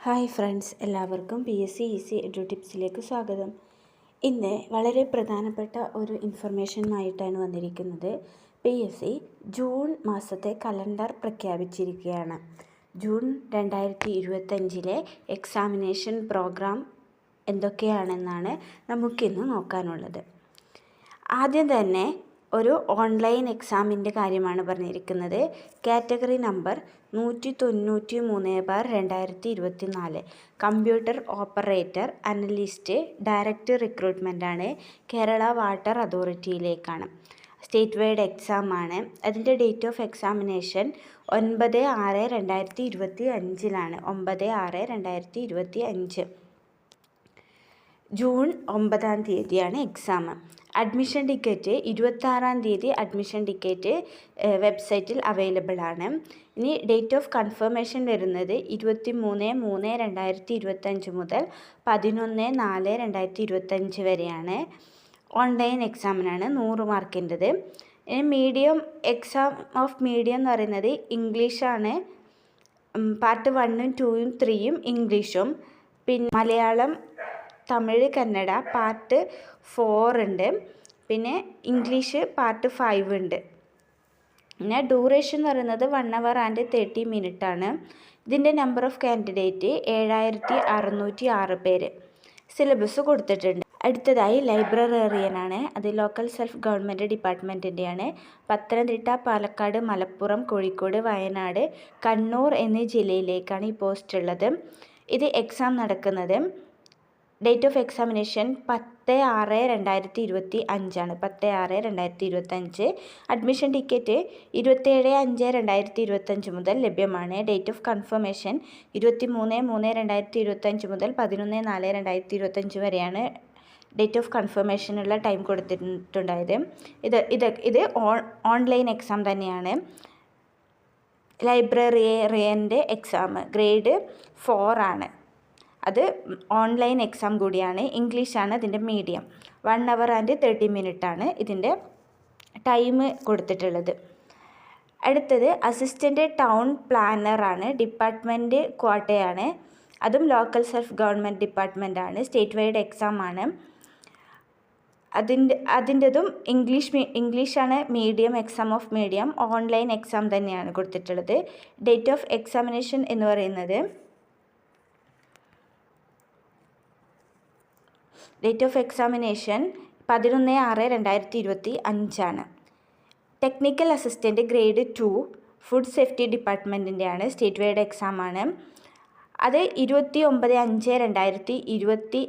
Hi friends, എല്ലാവർക്കും PSC easy edu ടിപ്സിലേക്ക് സ്വാഗതം. ഇന്ന് വളരെ പ്രധാനപ്പെട്ട ഒരു ഇൻഫർമേഷനുമായിട്ടാണ് വന്നിരിക്കുന്നത്. PSC ജൂൺ മാസത്തെ കലണ്ടർ പ്രഖ്യാപിച്ചിരിക്കുകയാണ്. ജൂൺ 2025 എക്സാമിനേഷൻ പ്രോഗ്രാം എന്തൊക്കെയാണെന്നാണ് നമുക്കിന്ന് നോക്കാനുള്ളത്. ആദ്യം തന്നെ ഒരു ഓൺലൈൻ എക്സാമിൻ്റെ കാര്യമാണ് പറഞ്ഞിരിക്കുന്നത്. Category number 193/2024 computer operator analyst direct റിക്രൂട്ട്മെൻറ്റാണ്. കേരള വാട്ടർ അതോറിറ്റിയിലേക്കാണ്. സ്റ്റേറ്റ് വൈഡ് എക്സാമാണ്. അതിൻ്റെ date of examination 9/6/2025 9/6/2025 June 9 exam. Admission ticket 26 admission ticket വെബ്സൈറ്റിൽ അവൈലബിൾ ആണ്. ഇനി ഡേറ്റ് ഓഫ് കൺഫർമേഷൻ വരുന്നത് 23/3/2025 മുതൽ 11/4/2025 വരെയാണ്. ഓൺലൈൻ എക്സാമിനാണ്. 100 മാർക്കിൻ്റെത്. ഇനി മീഡിയം എക്സാം ഓഫ് മീഡിയം എന്ന് പറയുന്നത് ഇംഗ്ലീഷാണ്. പാർട്ട് 1, 2, 3 ഇംഗ്ലീഷും, പിന്നെ മലയാളം, തമിഴ്, കന്നഡ പാർട്ട് 4 ഉണ്ട്. പിന്നെ ഇംഗ്ലീഷ് പാർട്ട് 5 ഉണ്ട്. പിന്നെ ഡ്യൂറേഷൻ എന്ന് പറയുന്നത് 1 hour and 30 minutes ആണ്. ഇതിൻ്റെ നമ്പർ ഓഫ് കാൻഡിഡേറ്റ് 7606 പേര്. സിലബസ് കൊടുത്തിട്ടുണ്ട്. അടുത്തതായി ലൈബ്രറിയനാണ്. അത് ലോക്കൽ സെൽഫ് ഗവൺമെൻറ് ഡിപ്പാർട്ട്മെൻറ്റിൻ്റെയാണ്. പത്തനംതിട്ട, പാലക്കാട്, മലപ്പുറം, കോഴിക്കോട്, വയനാട്, കണ്ണൂർ എന്നീ ജില്ലയിലേക്കാണ് ഈ പോസ്റ്റ് ഉള്ളത്. ഇത് എക്സാം നടക്കുന്നത് date of examination 10/6/2025 10/6/2025. Admission ticket 27/5/2025 മുതൽ ലഭ്യമാണ്. ഡേറ്റ് ഓഫ് കൺഫർമേഷൻ 23/3/2025 മുതൽ 11/4/2025 വരെയാണ് ഡേറ്റ് ഓഫ് കൺഫർമേഷനുള്ള ടൈം കൊടുത്തിട്ടുണ്ടായത്. ഇത് ഓൺലൈൻ എക്സാം തന്നെയാണ്. ലൈബ്രറിയൻ്റെ എക്സാം ഗ്രേഡ് 4 ആണ്. അത് ഓൺലൈൻ എക്സാം കൂടിയാണ്. ഇംഗ്ലീഷാണ് അതിൻ്റെ മീഡിയം. 1 hour and 30 minutes ആണ് ഇതിൻ്റെ ടൈം കൊടുത്തിട്ടുള്ളത്. അടുത്തത് അസിസ്റ്റൻ്റ് ടൗൺ പ്ലാനറാണ്. ഡിപ്പാർട്ട്മെൻറ്റ് കോട്ടയാണ്. അതും ലോക്കൽ സെൽഫ് ഗവൺമെൻറ് ഡിപ്പാർട്ട്മെൻറ്റാണ്. സ്റ്റേറ്റ് വൈഡ് എക്സാം ആണ്. അതിൻ്റെതും ഇംഗ്ലീഷാണ് medium. Exam of medium online exam തന്നെയാണ് കൊടുത്തിട്ടുള്ളത്. ഡേറ്റ് ഓഫ് എക്സാമിനേഷൻ എന്ന് പറയുന്നത് ഡേറ്റ് ഓഫ് എക്സാമിനേഷൻ 11/6/2025 ആണ്. Technical assistant grade 2 food safety ഡിപ്പാർട്ട്മെൻറ്റിൻ്റെയാണ്. സ്റ്റേറ്റ് വൈഡ് എക്സാം ആണ്. അത് 29/5/2025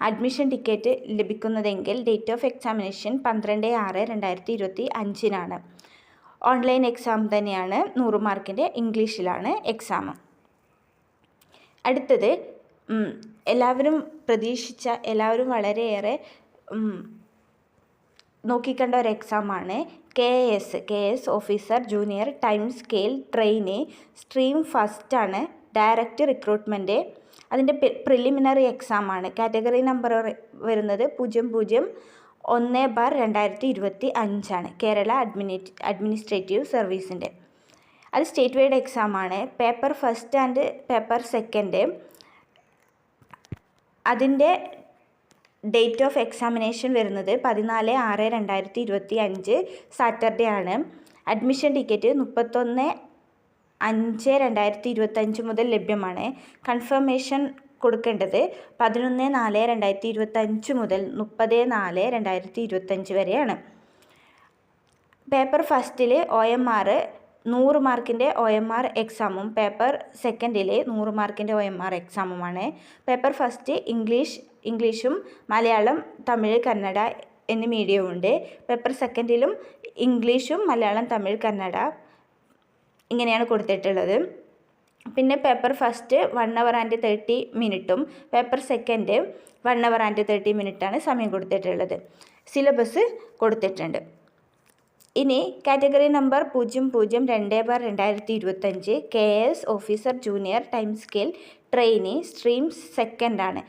അഡ്മിഷൻ ടിക്കറ്റ് ലഭിക്കുന്നതെങ്കിൽ date of examination 12/6/2025 online exam തന്നെയാണ്. 100 മാർക്കിൻ്റെ ഇംഗ്ലീഷിലാണ് എക്സാം. അടുത്തത് എല്ലാവരും പ്രതീക്ഷിച്ച, എല്ലാവരും വളരെയേറെ നോക്കിക്കണ്ട ഒരു എക്സാമാണ് KS officer junior time scale trainee stream first ആണ്. Direct recruitment. അതിൻ്റെ പ്രിലിമിനറി എക്സാം ആണ്. കാറ്റഗറി നമ്പർ വരുന്നത് 001/2025 ആണ്. കേരള അഡ്മിനിസ്ട്രേറ്റീവ് സർവീസിൻ്റെ. അത് സ്റ്റേറ്റ് വൈഡ് എക്സാം ആണ്. Paper first and paper second. അതിൻ്റെ ഡേറ്റ് ഓഫ് എക്സാമിനേഷൻ വരുന്നത് 14/6/2025 സാറ്റർഡേ ആണ്. അഡ്മിഷൻ ടിക്കറ്റ് 31/5/2025 മുതൽ ലഭ്യമാണ്. കൺഫർമേഷൻ കൊടുക്കേണ്ടത് 11/4/2025 മുതൽ 30/4/2025 വരെയാണ്. പേപ്പർ ഫസ്റ്റിൽ OMR 100 മാർക്കിൻ്റെ OMR എക്സാമും പേപ്പർ സെക്കൻഡിൽ 100 മാർക്കിൻ്റെ OMR എക്സാമുമാണ്. പേപ്പർ ഫസ്റ്റ് ഇംഗ്ലീഷും മലയാളം, തമിഴ്, കന്നഡ എന്നീ മീഡിയവും ഉണ്ട്. പേപ്പർ സെക്കൻഡിലും ഇംഗ്ലീഷും മലയാളം, തമിഴ്, കന്നഡ ഇങ്ങനെയാണ് കൊടുത്തിട്ടുള്ളത്. പിന്നെ paper first 1 hour and 30 minutes paper second 1 hour and 30 minutes സമയം കൊടുത്തിട്ടുള്ളത്. സിലബസ് കൊടുത്തിട്ടുണ്ട്. ഇനി category number 002/2025 KS officer junior time scale trainee stream second ആണ്.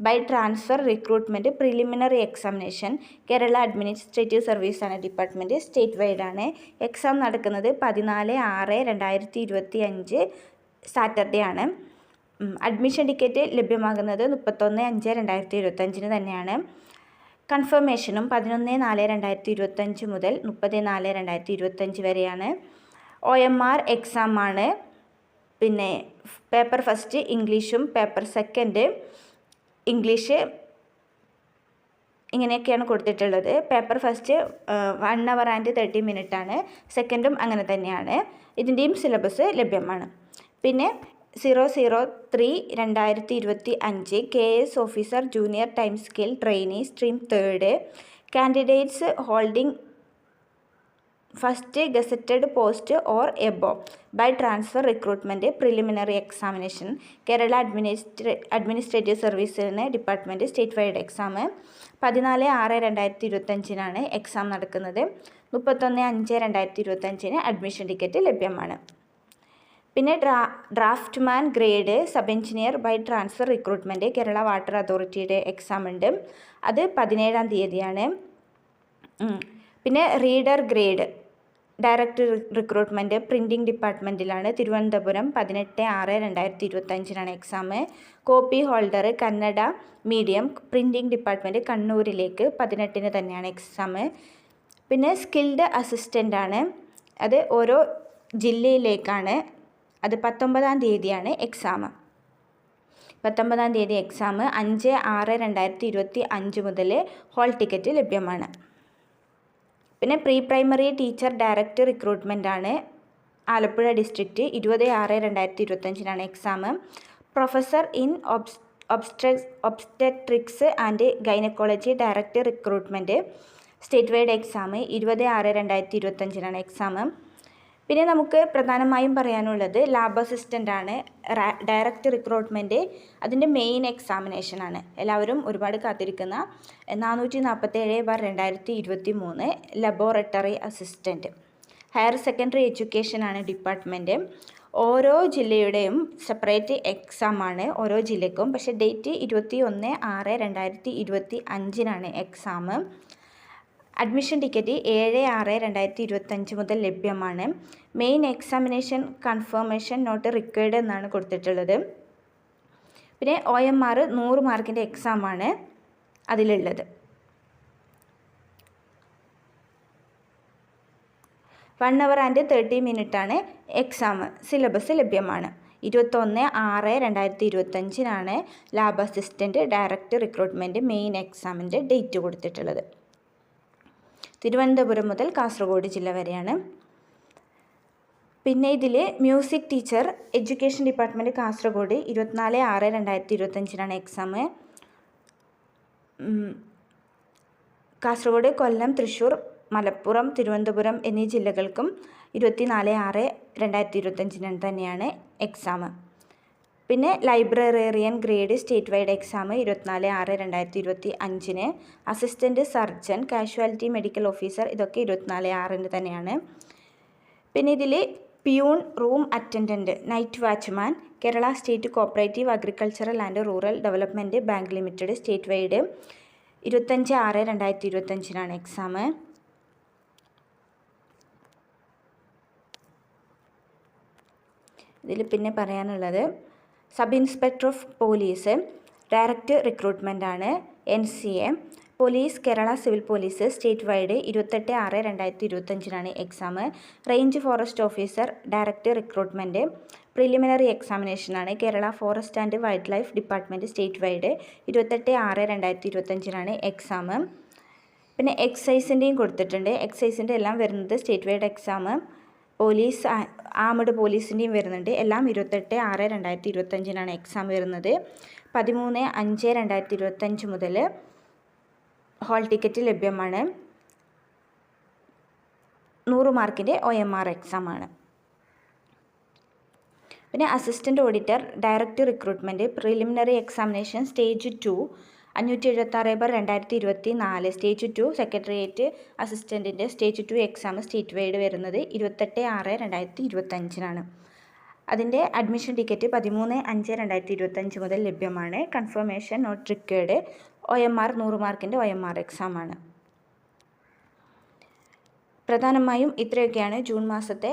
By transfer recruitment preliminary examination Kerala administrative സർവീസാണ് ഡിപ്പാർട്ട്മെൻറ്റ്. സ്റ്റേറ്റ് വൈഡ് ആണ്. എക്സാം നടക്കുന്നത് 14/6/2025 Saturday ആണ്. Admission ticket ലഭ്യമാകുന്നത് 31/5/2025 തന്നെയാണ്. കൺഫർമേഷനും 11/4/2025 മുതൽ 30/4/2025 വരെയാണ്. OMR എക്സാമാണ്. പിന്നെ പേപ്പർ ഫസ്റ്റ് ഇംഗ്ലീഷും പേപ്പർ സെക്കൻഡ് ഇംഗ്ലീഷ് ഇങ്ങനെയൊക്കെയാണ് കൊടുത്തിട്ടുള്ളത്. Paper first 1 hour and 30 minutes ആണ്. സെക്കൻഡും അങ്ങനെ തന്നെയാണ്. ഇതിൻ്റെയും സിലബസ് ലഭ്യമാണ്. പിന്നെ 003/2025 KS officer junior time skill trainee stream 3 candidates holding first gazetted post or above by transfer recruitment preliminary examination Kerala administrative സർവീസിന് department state wide exam 14/6/2025 exam നടക്കുന്നത്. 31/5/2025 admission ticket ലഭ്യമാണ്. പിന്നെ draftsman grade sub engineer by transfer recruitment Kerala water അതോറിറ്റിയുടെ exam ഉണ്ട്. അത് 17-ാം തീയതിയാണ്. പിന്നെ reader grade direct recruitment printing ഡിപ്പാർട്ട്മെൻറ്റിലാണ്. Thiruvananthapuram 18/6/2025 exam. Copy holder Kannada medium printing department കണ്ണൂരിലേക്ക് 18-ന് തന്നെയാണ് എക്സാം. പിന്നെ സ്കിൽഡ് അസിസ്റ്റൻ്റ് ആണ്. അത് ഓരോ ജില്ലയിലേക്കാണ്. അത് 19-ാം തീയതിയാണ് എക്സാം. 19-ാം തീയതി എക്സാം. 5/6/2025 മുതൽ ഹോൾ ടിക്കറ്റ് ലഭ്യമാണ്. പിന്നെ pre primary teacher direct recruitment ആണ്. Alappuzha district 20/6/2025 exam. Professor in obstetrics and gynaecology direct recruitment state wide exam 20/6/2025 exam. പിന്നെ നമുക്ക് പ്രധാനമായും പറയാനുള്ളത് ലാബ് അസിസ്റ്റൻ്റ് ആണ്. ഡയറക്റ്റ് റിക്രൂട്ട്മെൻറ്റ് അതിൻ്റെ മെയിൻ എക്സാമിനേഷനാണ്. എല്ലാവരും ഒരുപാട് കാത്തിരിക്കുന്ന 447/2023 ലബോറട്ടറി അസിസ്റ്റൻറ്റ്. ഹയർ സെക്കൻഡറി എഡ്യൂക്കേഷനാണ് ഡിപ്പാർട്ട്മെൻറ്റ്. ഓരോ ജില്ലയുടെയും സെപ്പറേറ്റ് എക്സാമാണ് ഓരോ ജില്ലയ്ക്കും. പക്ഷേ ഡേറ്റ് 21/6/2025 എക്സാം. അഡ്മിഷൻ ടിക്കറ്റ് 7/6/2025 മുതൽ ലഭ്യമാണ്. Main examination confirmation not required എന്നാണ് കൊടുത്തിട്ടുള്ളത്. പിന്നെ OMR 100 മാർക്കിൻ്റെ എക്സാമാണ് അതിലുള്ളത്. 1 hour and 30 minutes ആണ് എക്സാം. സിലബസ് ലഭ്യമാണ്. 21/6/2025 lab assistant direct recruitment main എക്സാമിൻ്റെ ഡേറ്റ് കൊടുത്തിട്ടുള്ളത്. തിരുവനന്തപുരം മുതൽ കാസർഗോഡ് ജില്ല വരെയാണ്. പിന്നെ ഇതിൽ music teacher education department Kasaragod 24/6/2025 exam. Kasaragod, Kollam, Thrissur, Malappuram, Thiruvananthapuram എന്നീ ജില്ലകൾക്കും 24/6/2025 തന്നെയാണ് എക്സാം. പിന്നെ librarian grade state wide exam 24/6/2025. Assistant surgeon casualty medical officer ഇതൊക്കെ 24/6 തന്നെയാണ്. പിന്നെ ഇതിൽ peon room attendant night watchman Kerala state cooperative agricultural and rural development bank limited state wide 25/6/2025 exam. ഇതിൽ പിന്നെ പറയാനുള്ളത് sub inspector of police direct recruitment ആണ്. NCA police Kerala civil police state wide 28/6/2025 exam. Range forest officer direct recruitment preliminary എക്സാമിനേഷനാണ്. Kerala forest and wildlife department state wide 28/6/2025 exam. പിന്നെ എക്സൈസിൻ്റെയും കൊടുത്തിട്ടുണ്ട്. എക്സൈസിൻ്റെ എല്ലാം വരുന്നത് state wide exam. Police armed പോലീസിൻ്റെയും വരുന്നുണ്ട്. എല്ലാം 28/6/2025 എക്സാം വരുന്നത്. 13/5/2025 മുതൽ ഹോൾ ടിക്കറ്റ് ലഭ്യമാണ്. 100 മാർക്കിൻ്റെ OMR എക്സാമാണ്. പിന്നെ assistant auditor direct recruitment preliminary examination stage 2 576/2024 stage 2 secretariat അസിസ്റ്റൻറ്റിൻ്റെ സ്റ്റേജ് 2 എക്സാം സ്റ്റേറ്റ് വൈഡ് വരുന്നത് 28/6/2025 അതിൻ്റെ അഡ്മിഷൻ ടിക്കറ്റ് 13/5/2025 മുതൽ ലഭ്യമാണ്. Confirmation not required. OMR 100 മാർക്കിൻ്റെ OMR എക്സാമാണ്. പ്രധാനമായും ഇത്രയൊക്കെയാണ് ജൂൺ മാസത്തെ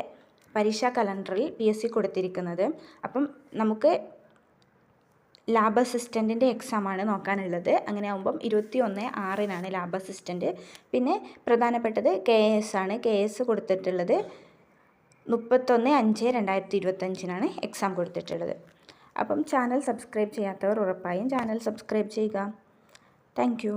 പരീക്ഷാ കലണ്ടറിൽ PSC കൊടുത്തിരിക്കുന്നത്. അപ്പം നമുക്ക് ലാബ് അസിസ്റ്റൻറ്റിൻ്റെ എക്സാമാണ് നോക്കാനുള്ളത്. അങ്ങനെ ആകുമ്പം 21/6 ലാബ് അസിസ്റ്റൻറ്റ്. പിന്നെ പ്രധാനപ്പെട്ടത് KS ആണ്. KS കൊടുത്തിട്ടുള്ളത് 31/5/2025 എക്സാം കൊടുത്തിട്ടുള്ളത്. അപ്പം ചാനൽ സബ്സ്ക്രൈബ് ചെയ്യാത്തവർ ഉറപ്പായും ചാനൽ സബ്സ്ക്രൈബ് ചെയ്യുക. താങ്ക്